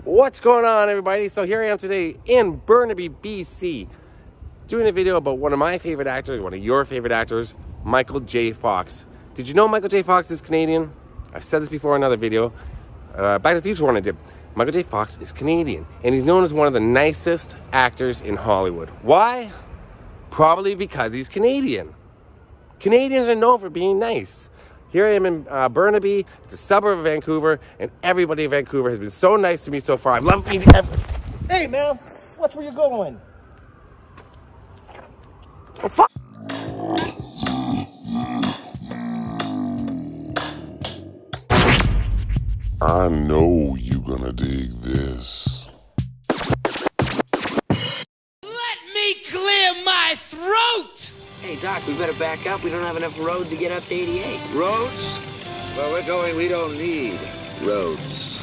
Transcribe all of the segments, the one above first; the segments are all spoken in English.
What's going on, everybody? So here I am today in Burnaby, BC, doing a video about one of my favorite actors, one of your favorite actors, Michael J. Fox. Did you know Michael J. Fox is Canadian? I've said this before in another video. Back to the Future one I did. Michael J. Fox is Canadian, and he's known as one of the nicest actors in Hollywood. Why? Probably because he's Canadian. Canadians are known for being nice. Here I am in Burnaby. It's a suburb of Vancouver, and everybody in Vancouver has been so nice to me so far. I've loved meeting everyone. Hey, man, watch where you're going. Oh, fuck. I know you gonna dig this. Let me clear my throat! Hey, Doc, we better back up. We don't have enough road to get up to 88. Roads? Where we're going, we don't need roads.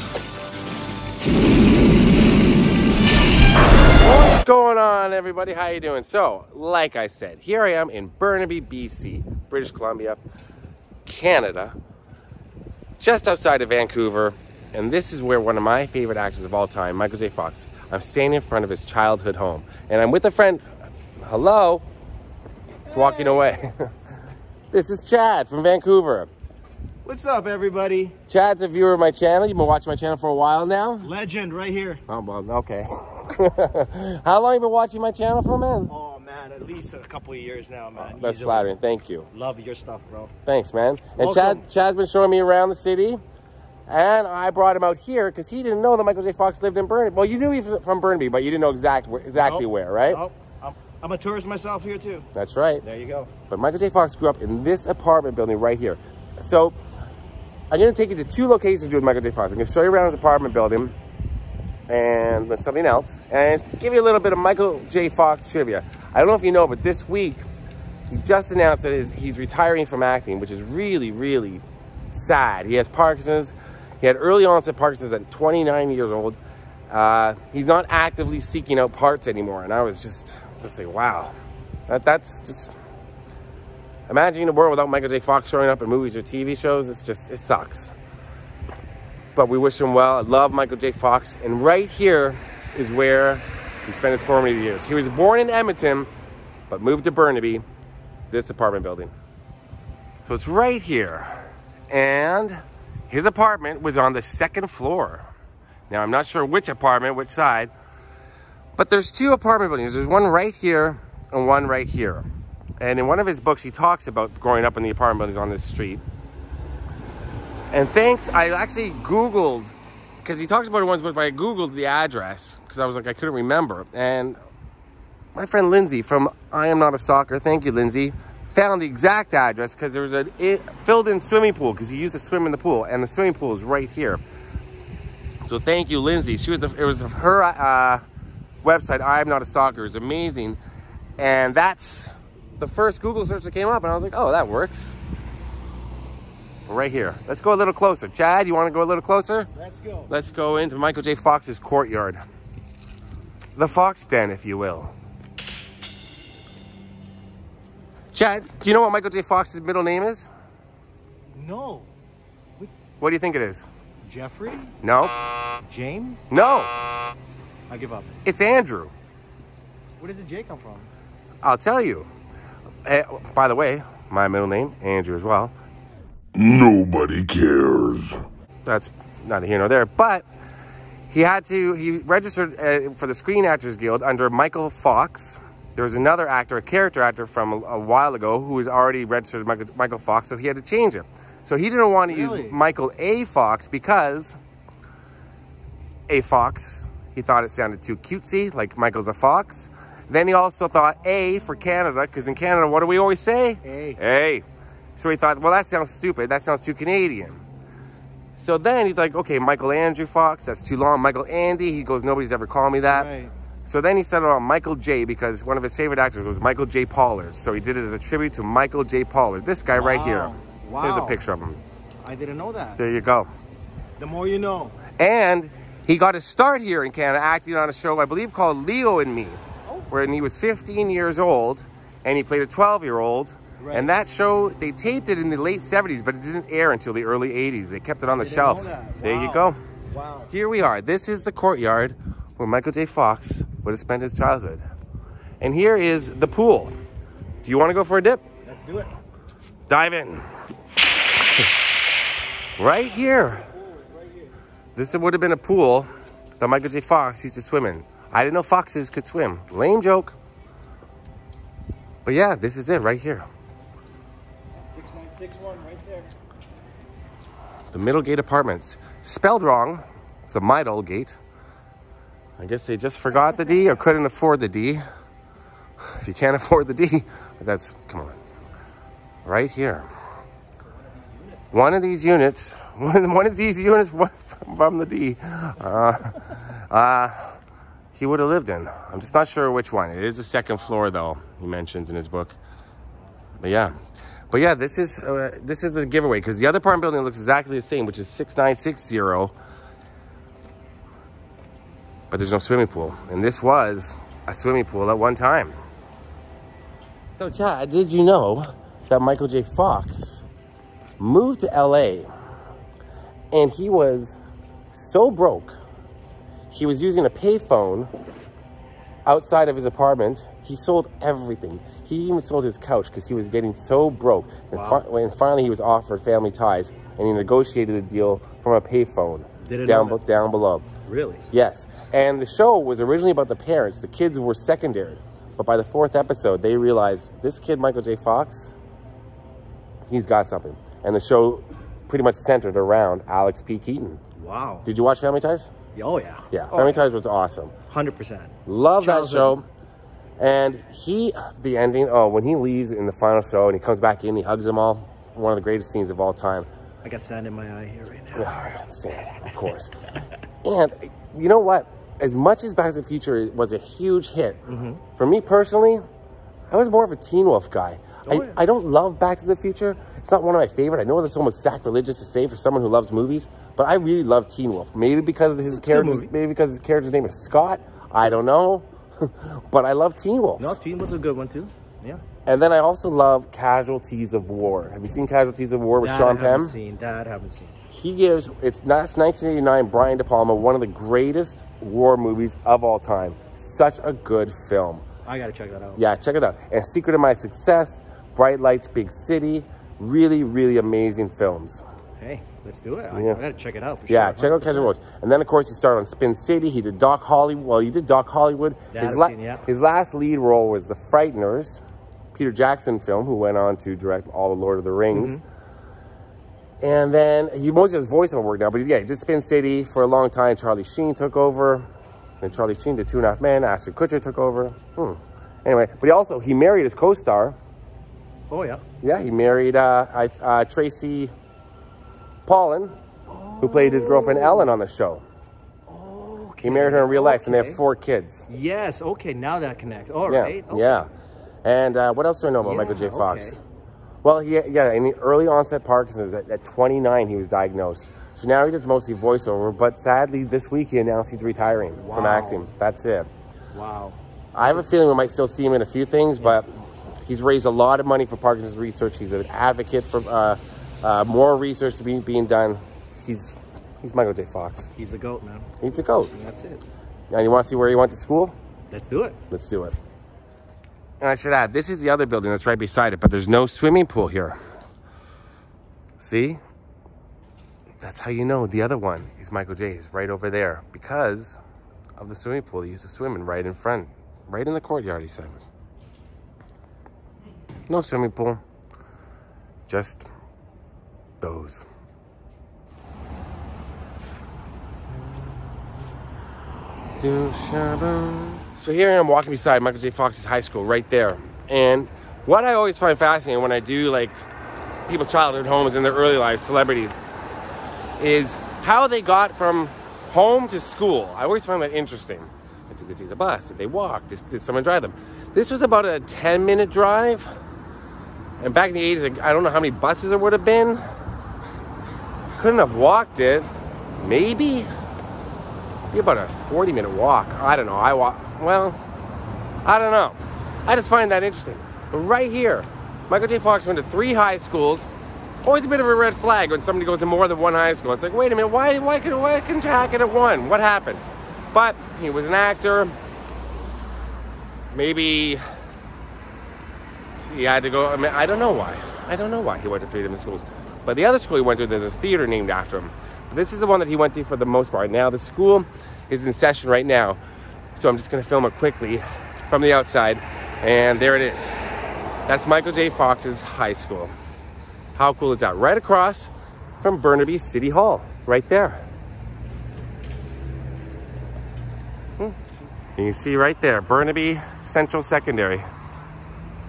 What's going on, everybody? How you doing? So, like I said, here I am in Burnaby, BC, British Columbia, Canada, just outside of Vancouver, and this is where one of my favorite actors of all time, Michael J. Fox, I'm standing in front of his childhood home, and I'm with a friend. Hello? He's walking away. This is Chad from Vancouver. What's up, everybody? Chad's a viewer of my channel. You've been watching my channel for a while now. Legend right here. Oh, well, okay. How long have you been watching my channel for, man? Oh, man, at least a couple of years now, man. That's flattering. Thank you. Love your stuff, bro. Thanks, man. And Welcome. Chad's been showing me around the city, and I brought him out here because he didn't know that Michael J. Fox lived in Burnaby. Well, you knew he's from Burnaby, but you didn't know exactly where, right? Nope. I'm a tourist myself here, too. That's right. There you go. But Michael J. Fox grew up in this apartment building right here. So I'm going to take you to two locations to do with Michael J. Fox. I'm going to show you around his apartment building and with something else, and give you a little bit of Michael J. Fox trivia. I don't know if you know, but this week he just announced that he's retiring from acting, which is really, really sad. He has Parkinson's. He had early onset Parkinson's at 29 years old. He's not actively seeking out parts anymore, and I was just like, wow, that's just, imagining a world without Michael J. Fox showing up in movies or TV shows. It sucks. But we wish him well. I love Michael J. Fox. And right here is where he spent his formative years. He was born in Edmonton, but moved to Burnaby, this apartment building. So it's right here. And his apartment was on the second floor. Now, I'm not sure which apartment, which side, but there's two apartment buildings. There's one right here and one right here. And in one of his books, he talks about growing up in the apartment buildings on this street. And I actually Googled, because he talks about it once, but I Googled the address, because I was like, I couldn't remember. And my friend Lindsay from I Am Not a Stalker, thank you, Lindsay, found the exact address, because there was a filled-in swimming pool, because he used to swim in the pool, and the swimming pool is right here. So thank you, Lindsay. It was her website, I Am Not a Stalker, is amazing. And that's the first Google search that came up, and I was like, oh, that works. Right here. Let's go a little closer. Chad, you want to go a little closer? Let's go. Let's go into Michael J. Fox's courtyard. The Fox Den, if you will. Chad, do you know what Michael J. Fox's middle name is? No. What do you think it is? Jeffrey? No. James? No. I give up. It's Andrew. Where does the J come from? I'll tell you. By the way, my middle name, Andrew as well. Nobody cares. That's neither here nor there, but he registered for the Screen Actors Guild under Michael Fox. There was another actor, a character actor from a while ago, who was already registered as Michael Fox, so he had to change it. So he didn't want to use Michael A. Fox because A. Fox, he thought it sounded too cutesy, like Michael's a fox. Then he also thought A for Canada, because in Canada, what do we always say? A. So he thought, well, that sounds stupid. That sounds too Canadian. So then he's like, okay, Michael Andrew Fox, that's too long. Michael Andy, he goes, nobody's ever called me that. Right. So then he settled on Michael J, because one of his favorite actors was Michael J. Pollard. So he did it as a tribute to Michael J. Pollard. This guy right here. Wow. Here's a picture of him. I didn't know that. There you go. The more you know. And he got his start here in Canada acting on a show, I believe, called Leo and Me, where he was 15 years old, and he played a 12-year-old. Right. And that show, they taped it in the late 70s, but it didn't air until the early 80s. They kept it on the shelf. Wow. There you go. Wow. Here we are. This is the courtyard where Michael J. Fox would have spent his childhood. And here is the pool. Do you want to go for a dip? Let's do it. Dive in. Right here. This would have been a pool that Michael J. Fox used to swim in. I didn't know foxes could swim. Lame joke. But yeah, this is it right here. 6961 right there. The Middlegate Apartments. Spelled wrong. It's the Midol Gate. I guess they just forgot the D or couldn't afford the D. If you can't afford the D, that's, come on. Right here. One of these units from the D, he would have lived in. I'm just not sure which one. It is the second floor, though, he mentions in his book. But yeah, this is a giveaway because the other apartment building looks exactly the same, which is 6960. But there's no swimming pool, and this was a swimming pool at one time. So, Chad, did you know that Michael J. Fox moved to LA and he was so broke, he was using a payphone outside of his apartment. He sold everything. He even sold his couch because he was getting so broke. Wow. And finally he was offered family ties and he negotiated a deal from a payphone down below. Really? Yes. And the show was originally about the parents. The kids were secondary. But by the 4th episode, they realized this kid, Michael J. Fox, he's got something. And the show pretty much centered around Alex P. Keaton. Wow. Did you watch Family Ties? Oh, yeah. Yeah, Family Ties was awesome. 100%. Love that show. And the ending, when he leaves in the final show and he comes back in, he hugs them all. One of the greatest scenes of all time. I got sand in my eye here right now. Oh, I got sand, of course. And you know what? As much as Back to the Future was a huge hit, for me personally, I was more of a Teen Wolf guy. I don't love Back to the Future. It's not one of my favorite. I know that's almost sacrilegious to say for someone who loves movies, but I really love Teen Wolf. Maybe because his character's name is Scott. I don't know. But I love Teen Wolf. No, Teen Wolf's a good one too. Yeah. And then I also love Casualties of War. Have you seen Casualties of War with Sean Penn? That I haven't seen. He gives, it's 1989, Brian De Palma, one of the greatest war movies of all time. Such a good film. I gotta check that out. Yeah, check it out. And Secret of My Success, Bright Lights, Big City, really, really amazing films. Hey, let's do it. I gotta check it out for sure. Yeah, check out Casualties of War. And then, of course, you start on Spin City. He did Doc Hollywood. Well, you did Doc Hollywood. His last lead role was The Frighteners, Peter Jackson film, who went on to direct all the Lord of the Rings. And then he mostly does voiceover work now, but yeah, he did Spin City for a long time. Charlie Sheen took over. Then Charlie Sheen did 2.5 Men. Ashton Kutcher took over. Anyway, but he married his co-star. Oh, yeah. Yeah, he married Tracy Pollan, who played his girlfriend Ellen on the show. Okay. He married her in real life, and they have 4 kids. Yes, okay, now that connects. All right. Okay. Yeah. And what else do I know about Michael J. Fox? Okay. Well, in the early onset Parkinson's, at 29, he was diagnosed. So now he does mostly voiceover, but sadly, this week he announced he's retiring from acting. That's it. Wow. I have a feeling we might still see him in a few things, but he's raised a lot of money for Parkinson's research. He's an advocate for more research to be being done. He's Michael J. Fox. He's the GOAT, man. He's the GOAT. And that's it. Now, you want to see where he went to school? Let's do it. Let's do it. And I should add, this is the other building that's right beside it, but there's no swimming pool here. See? That's how you know the other one is Michael J's, right over there, because of the swimming pool. He used to swim in right in front, right in the courtyard, he said. No swimming pool, just those. So here I'm walking beside Michael J. Fox's high school right there. And what I always find fascinating when I do like people's childhood homes in their early lives, celebrities, is how they got from home to school. I always find that interesting. Did they take the bus? Did they walk? Did someone drive them? This was about a 10-minute drive. And back in the 80s, I don't know how many buses there would have been. Couldn't have walked it. Maybe about a 40-minute walk. I don't know. I don't know. I just find that interesting. But right here, Michael J. Fox went to 3 high schools. Always a bit of a red flag when somebody goes to more than one high school. It's like, wait a minute, why can Jack get at one? What happened? But he was an actor. Maybe he had to go. I mean, I don't know why. I don't know why he went to 3 different schools. But the other school he went to, there's a theater named after him. But this is the one that he went to for the most part. Now, the school is in session right now. So I'm just going to film it quickly from the outside. And there it is. That's Michael J. Fox's high school. How cool is that? Right across from Burnaby City Hall. Right there. You can see right there, Burnaby Central Secondary.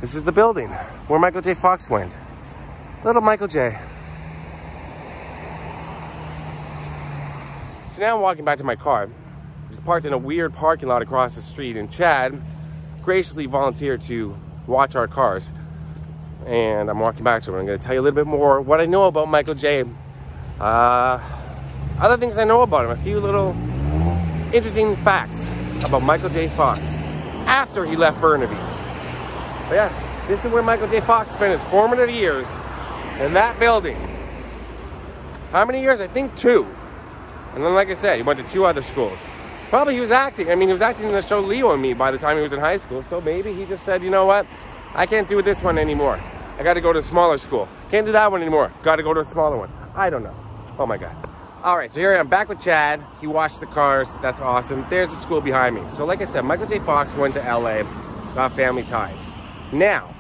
This is the building where Michael J. Fox went. Little Michael J. So now I'm walking back to my car. Just parked in a weird parking lot across the street, and Chad graciously volunteered to watch our cars. And I'm walking back to him. I'm going to tell you a little bit more what I know about Michael J. Other things I know about him. A few little interesting facts about Michael J. Fox after he left Burnaby. But yeah, this is where Michael J. Fox spent his formative years, in that building. How many years? I think 2. And then, like I said, he went to 2 other schools. Probably he was acting. I mean, he was acting in the show Leo and Me by the time he was in high school. So maybe he just said, you know what? I can't do this one anymore. I got to go to a smaller school. Can't do that one anymore. Got to go to a smaller one. I don't know. Oh my God. All right, so here I am back with Chad. He washed the cars. That's awesome. There's the school behind me. So like I said, Michael J. Fox went to LA, got family ties. Now,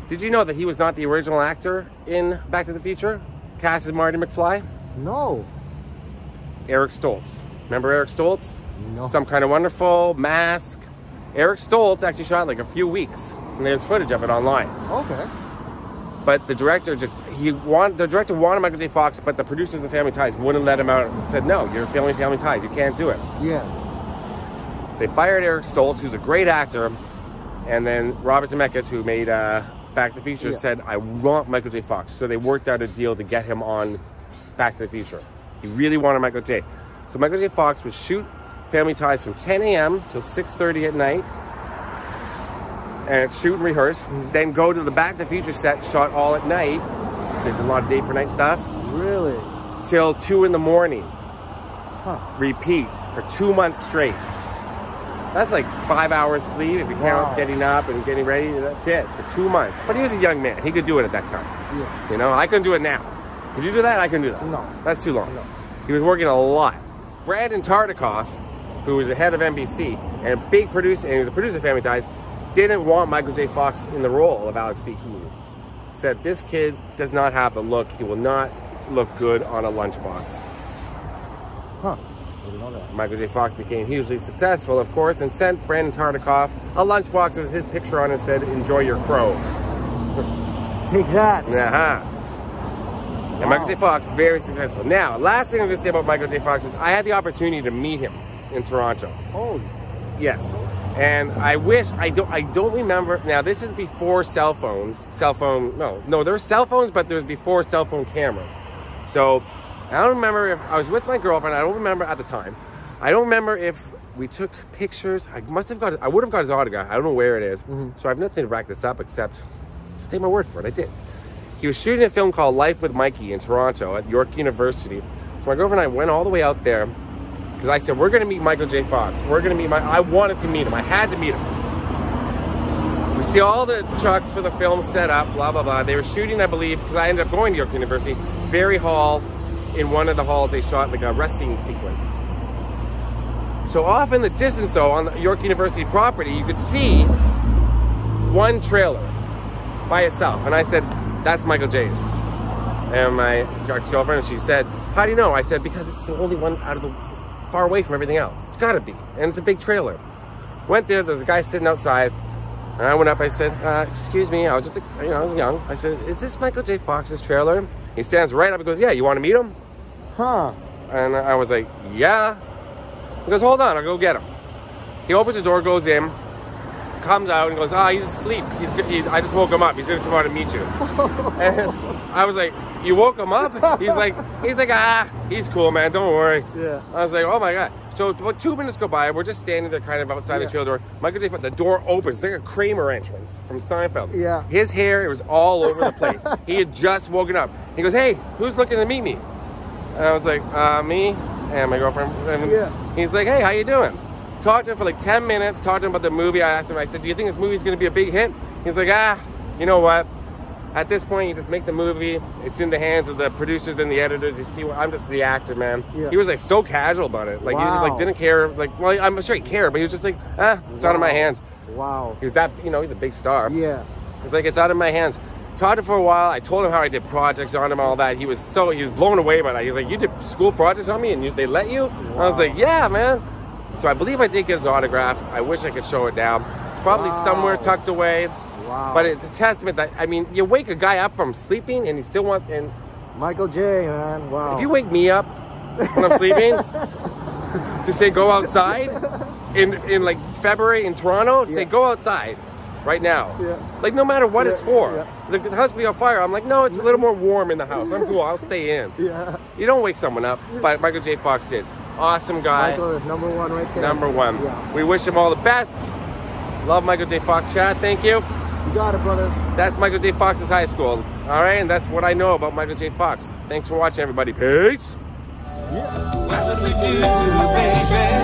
did you know that he was not the original actor in Back to the Future? Cast as Marty McFly? No. Eric Stoltz. Remember Eric Stoltz? No. Some Kind of Wonderful, Mask. Eric Stoltz actually shot like a few weeks, and there's footage of it online. Okay. But the director the director wanted Michael J. Fox, but the producers of Family Ties wouldn't let him out and said, no, you're filming Family Ties, you can't do it. Yeah. They fired Eric Stoltz, who's a great actor, and then Robert Zemeckis, who made Back to the Future, said, I want Michael J. Fox. So they worked out a deal to get him on Back to the Future. He really wanted Michael J. So Michael J. Fox would shoot Family Ties from 10 a.m. till 6:30 at night, and shoot and rehearse, then go to the Back to the Future set, shot all at night. There's a lot of day for night stuff. Really? Till 2 in the morning. Huh. Repeat for 2 months straight. That's like 5 hours sleep if you count getting up and getting ready. That's it for 2 months. But he was a young man. He could do it at that time. Yeah. You know, I couldn't do it now. Could you do that? I couldn't do that. No. That's too long. No. He was working a lot. Brandon Tartikoff, who was the head of NBC and a big producer, and he was a producer of Family Ties, didn't want Michael J. Fox in the role of Alex B. Keaton. Said, this kid does not have the look. He will not look good on a lunchbox. Huh. I didn't know that. Michael J. Fox became hugely successful, of course, and sent Brandon Tartikoff a lunchbox with his picture on it and said, enjoy your crow. Take that. Uh-huh. And Michael J. Fox, very successful. Now, last thing I'm going to say about Michael J. Fox is I had the opportunity to meet him in Toronto. Oh. Yes. And I wish, I don't remember. Now, this is before cell phones. No, there were cell phones, but there was before cell phone cameras. So, I don't remember if I was with my girlfriend. I don't remember at the time. I don't remember if we took pictures. I would have got his autograph. I don't know where it is. So I have nothing to back this up except just take my word for it. I did. He was shooting a film called Life with Mikey in Toronto at York University. So my girlfriend and I went all the way out there because I said, we're going to meet Michael J. Fox. We're going to meet I wanted to meet him. I had to meet him. We see all the trucks for the film set up, blah, blah, blah. They were shooting, I believe, because I ended up going to York University, Berry Hall. In one of the halls, they shot like a resting sequence. So off in the distance, though, on the York University property, you could see one trailer by itself. And I said, that's Michael J's. And my ex-girlfriend, she said, how do you know? I said, because it's the only one out of the far away from everything else. It's gotta be. And it's a big trailer. Went there was a guy sitting outside. And I went up, I said, excuse me, I was just, I was young. I said, is this Michael J. Fox's trailer? He stands right up and goes, yeah, you want to meet him? Huh. And I was like, yeah. He goes, hold on, I'll go get him. He opens the door, goes in, comes out and goes, he's asleep. I just woke him up. He's gonna come out and meet you. And I was like, you woke him up? He's like, he's cool, man, don't worry. Yeah. I was like, oh my God. So about 2 minutes go by, we're just standing there kind of outside the trailer door. Michael J. Fox, the door opens. It's like a Kramer entrance from Seinfeld. Yeah. His hair, it was all over the place. He had just woken up. He goes, hey, who's looking to meet me? And I was like, me and my girlfriend. And he's like, hey, how you doing? Talked to him for like 10 minutes, talked to him about the movie. I asked him, I said, do you think this movie's going to be a big hit? He's like, you know what? At this point, you just make the movie. It's in the hands of the producers and the editors. You see, I'm just the actor, man. Yeah. He was like so casual about it. Like he was like didn't care. Like, well, I'm sure he cared, but he was just like, it's out of my hands. Wow. He was that, you know, he's a big star. Yeah. It's like, it's out of my hands. Talked to him for a while. I told him how I did projects on him, all that. He was blown away by that. He was like, you did school projects on me, and they let you? Wow. I was like, yeah, man. So I believe I did get his autograph. I wish I could show it now. It's probably somewhere tucked away. Wow. But it's a testament that, I mean, you wake a guy up from sleeping and he still wants, and Michael J, man, wow. If you wake me up when I'm sleeping to say go outside in like February in Toronto, to say go outside right now. Yeah. Like no matter what it's for. Yeah. The house will be on fire. I'm like, no, it's a little more warm in the house. I'm cool, I'll stay in. Yeah. You don't wake someone up, but Michael J. Fox did. Awesome guy. Michael is number one right there. Number one. Yeah. We wish him all the best. Love Michael J. Fox, Chad. Thank you. You got it, brother. That's Michael J. Fox's high school. All right, and that's what I know about Michael J. Fox. Thanks for watching, everybody. Peace. What would we do, baby?